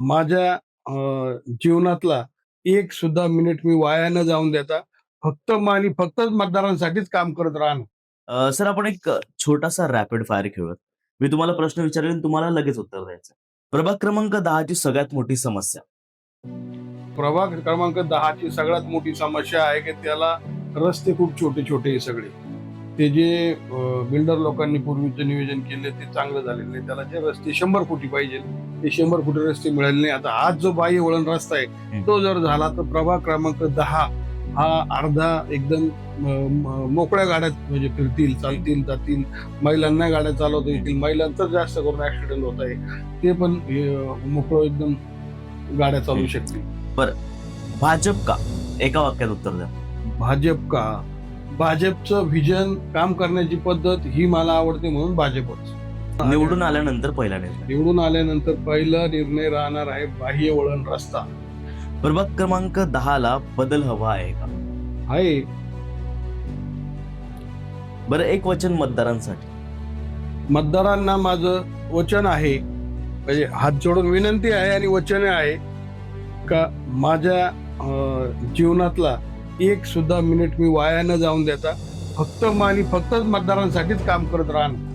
माझ्या जीवनातला एक सुद्धा मिनिट मी वाया न जाऊन देता फक्त मतदारांसाठीच काम करत राहणं. सर आपण एक छोटासा रॅपिड फायर खेळूयात. मी तुम्हाला प्रश्न विचारेन आणि तुम्हाला लगेच उत्तर द्यायचं. प्रभाग क्रमांक 10 ची सगळ्यात मोठी समस्या. प्रभाग क्रमांक 10 ची सगळ्यात मोठी समस्या आहे की त्याला रस्ते खूप छोटे-छोटे आहे सगळे. ते जे बिल्डर लोकांनी पूर्वीचं नियोजन केले ते चांगलं झालेलं नाही. त्याला जे रस्ते 100 फुटी पाहिजे, ते 100 फुटी रस्ते मिळाले नाही. आता आज जो बाह्य वळण रस्ता आहे, तो जर झाला तर प्रभाग क्रमांक 10 हा अर्धा एकदम मोकळ्या गाड्या म्हणजे फिरतील, चालतील, जातील. महिलांना गाड्या चालवता येतील. महिलांचा जास्त करून ऍक्सिडेंट होत आहे. ते पण मोकळं एकदम गाड्या चालवू शकतील. बरं, भाजप का? एका वाक्यात उत्तर द्या. भाजप का? भाजपचं व्हिजन, काम करण्याची पद्धत ही मला आवडते म्हणून भाजपच. निवडून आल्यानंतर पहिला निर्णय. निवडून आल्यानंतर पहिला निर्णय राहणार आहे बाह्य वळण रस्ता. प्रभाग क्रमांक 10 ला बदल हवा आहे का? आहे. बरं, एक वचन मतदारांसाठी. मतदारांना माझं वचन आहे, म्हणजे हात जोडून विनंती आहे आणि वचन आहे का माझ्या जीवनातला एक सुद्धा मिनिट मी वाया न जाऊन देता फक्त मतदारांसाठीच काम करत राहणं.